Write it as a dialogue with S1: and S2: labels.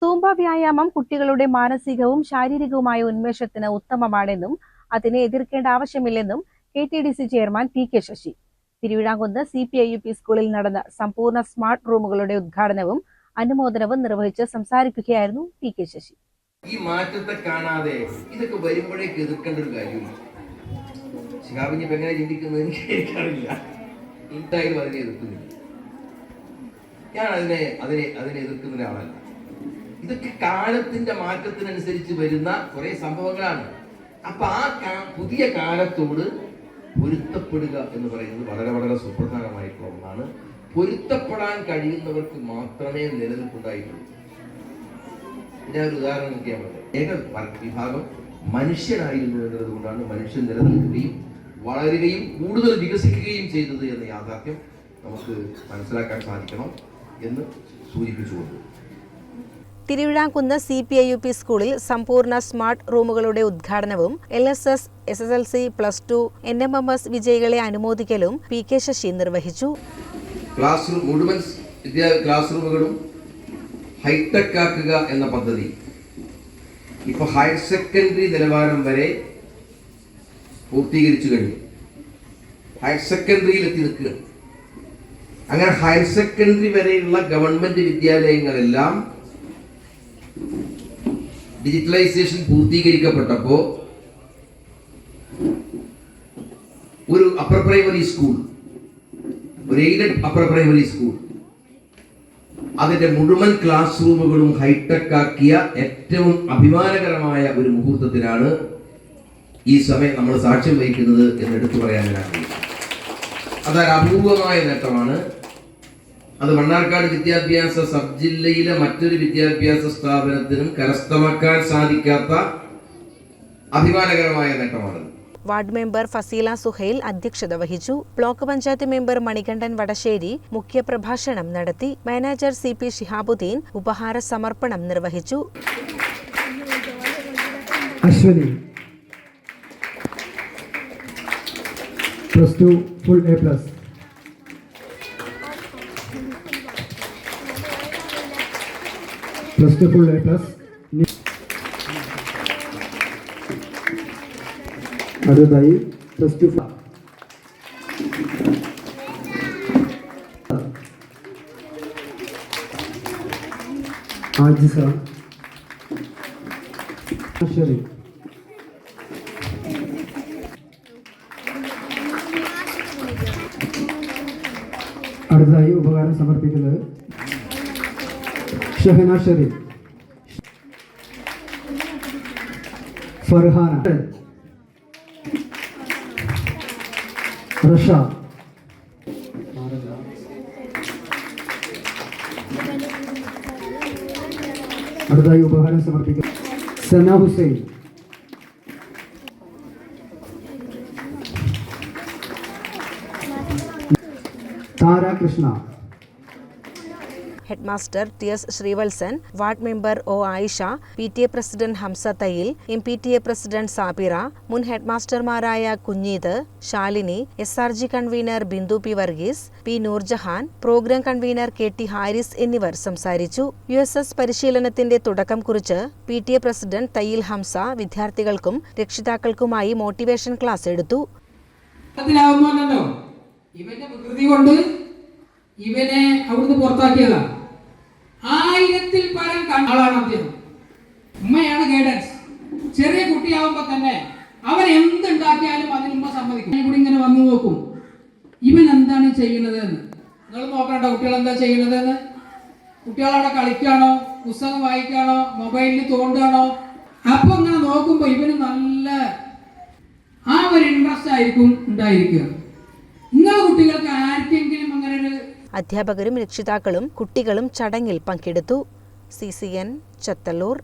S1: Zumba വ്യായാമം കുട്ടികളുടെ മാനസികവും ശാരീരികവുമായ ഉന്മേഷത്തിന് ഉത്തമമാണെന്നും അതിനെ എതിർക്കേണ്ട ആവശ്യമില്ലെന്നും KTDC chairman PK Sasi Thiruvizhamkunnu CPIUP സ്കൂളിൽ നടന്ന സമ്പൂർണ്ണ സ്മാർട്ട് റൂമുകളുടെ ഉദ്ഘാടനവും അനുമോദനവും നിർവഹിച്ച് സംസാരിക്കുകയായിരുന്നു PK ശശി.
S2: ഈ മാറ്റത്തെ കാണാതെ ഇതൊക്കെ വരുമ്പോഴേക്ക് എതിർക്കേണ്ട ഒരു കാര്യമില്ല. ശിഹാബിന് ഇപ്പം എങ്ങനെ ചിന്തിക്കുന്നത് എനിക്കറിയില്ല. എന്തായാലും അതിനെ എതിർക്കുന്നില്ല. ഞാൻ അതിനെ എതിർക്കുന്ന ഒരാളല്ല. ഇതൊക്കെ കാലത്തിന്റെ മാറ്റത്തിനനുസരിച്ച് വരുന്ന കുറെ സംഭവങ്ങളാണ്. അപ്പൊ ആ പുതിയ കാലത്തോട് പൊരുത്തപ്പെടുക എന്ന് പറയുന്നത് വളരെ വളരെ സുപ്രധാനമായിട്ടുള്ള ഒന്നാണ്. പൊരുത്തപ്പെടാൻ കഴിയുന്നവർക്ക് മാത്രമേ നിലനിൽപ്പുണ്ടായിട്ടുള്ളൂ. ഞാൻ ഒരു ഉദാഹരണം നോക്കിയാൽ മതി. ഏക വിഭാഗം മനുഷ്യനായിരുന്നു എന്നത് കൊണ്ടാണ് മനുഷ്യൻ നിലനിൽക്കുകയും വളരുകയും കൂടുതൽ വികസിക്കുകയും ചെയ്തത് എന്ന യാഥാർത്ഥ്യം നമുക്ക് മനസ്സിലാക്കാൻ സാധിക്കണം എന്ന് സൂചിപ്പിച്ചുകൊണ്ട്
S1: തിരുവിഴാംകുന്ന് CPIUP സ്കൂളിൽ സമ്പൂർണ്ണ സ്മാർട്ട് റൂമുകളുടെ ഉദ്ഘാടനവും LSS, SSLC, +2, NMMS വിജയികളെ അനുമോദിക്കലും PK ശശി നിർവഹിച്ചു.
S2: മുഴുവൻ ക്ലാസ് റൂമുകളും ഹൈടെക് ആക്കുക എന്ന പദ്ധതി ഇപ്പൊ ഹയർ സെക്കൻഡറി നിലവാരം വരെ പൂർത്തീകരിച്ചു കഴിഞ്ഞു. ഹയർ സെക്കൻഡറിയിൽ എത്തി നിൽക്കുക. അങ്ങനെ ഹയർ സെക്കൻഡറി വരെയുള്ള ഗവൺമെന്റ് വിദ്യാലയങ്ങളെല്ലാം ഡിജിറ്റലൈസേഷൻ പൂർത്തീകരിക്കപ്പെട്ടപ്പോ ഒരു അപ്പർ പ്രൈമറി സ്കൂൾ, ഒരു എയ്ഡഡ് അപ്പർ പ്രൈമറി സ്കൂൾ, അതിന്റെ മുഴുവൻ ക്ലാസ് റൂമുകളും ഹൈടെക് ആക്കിയ ഏറ്റവും അഭിമാനകരമായ ഒരു മുഹൂർത്തത്തിനാണ് ഈ സമയം നമ്മൾ സാക്ഷ്യം വഹിക്കുന്നത് എന്ന് എടുത്തു പറയാൻ ആഗ്രഹിക്കുന്നു. അതൊരു അപൂർവമായ നേട്ടമാണ്. അത് മണ്ണാർക്കാട് വിദ്യാഭ്യാസ സബ് ജില്ലയിലെ മറ്റൊരു വിദ്യാഭ്യാസ സ്ഥാപനത്തിനും കരസ്ഥമാക്കാൻ സാധിക്കാത്ത അഭിമാനകരമായ നേട്ടമാണ്.
S1: വാർഡ് മെമ്പർ ഫസീല സുഹൈൽ അധ്യക്ഷത വഹിച്ചു. ബ്ലോക്ക് പഞ്ചായത്ത് മെമ്പർ മണികണ്ഠൻ വടശ്ശേരി മുഖ്യപ്രഭാഷണം നടത്തി. മാനേജർ CP ഷിഹാബുദ്ദീൻ ഉപഹാര സമർപ്പണം നിർവഹിച്ചു.
S3: Aswathy +2 full A+. +2 full A+. അടുത്തതായി +2 ആജിസ ശരി. അടുത്തതായി ഉപകാരം സമർപ്പിക്കുന്നത് ഷഹന ഷെരീഫ്, ഫർഹാന, റഷ, അടുത്തതായി ഉപഹാരം സമർപ്പിക്കുന്നത് Sana Hussain, Tara Krishna,
S1: headmaster TS Sreevalsan, ward member O Ayisha, PTA president Hamsa Thayyil, MPTA president Sabira, മുൻ ഹെഡ്മാസ്റ്റർമാരായ Kunheeth, Shalini, SRG convener Bindu P Varghese, P Noorjahan, programme convener KT Haris എന്നിവർ സംസാരിച്ചു. USS പരിശീലനത്തിന്റെ തുടക്കം കുറിച്ച് PTA പ്രസിഡന്റ് തയ്യിൽ ഹംസ വിദ്യാർത്ഥികൾക്കും രക്ഷിതാക്കൾക്കുമായി മോട്ടിവേഷൻ ക്ലാസ് എടുത്തു.
S4: ഇവനെ അവിടുന്ന് പുറത്താക്കിയതാണ്. 1000-ൽ പരം ആളാണ് അദ്ദേഹം. ഉമ്മയാണ് ഗൈഡൻസ്. ചെറിയ കുട്ടിയാവുമ്പോ തന്നെ അവൻ എന്തുണ്ടാക്കിയാലും അതിന് ഉമ്മ സമ്മതിക്കും. ഇവിടെ ഇങ്ങനെ വന്നു നോക്കും, ഇവൻ എന്താണ് ചെയ്യുന്നത് എന്ന്. നിങ്ങൾ നോക്കണ്ട കുട്ടികൾ എന്താ ചെയ്യുന്നത് എന്ന്. കുട്ടികളവിടെ കളിക്കാണോ, പുസ്തകം വായിക്കാണോ, മൊബൈലിൽ തോണ്ടാണോ. അപ്പൊ ഇങ്ങനെ നോക്കുമ്പോ ഇവന് നല്ല ഒരു ഇൻട്രസ്റ്റ് ആയിരിക്കും ഉണ്ടായിരിക്കുക. നിങ്ങളെ കുട്ടികൾക്ക് ആർക്കെങ്കിലും അങ്ങനെ ഒരു
S1: അധ്യാപകരും രക്ഷിതാക്കളും കുട്ടികളും ചടങ്ങിൽ പങ്കെടുത്തു. CCN ചത്തല്ലൂർ.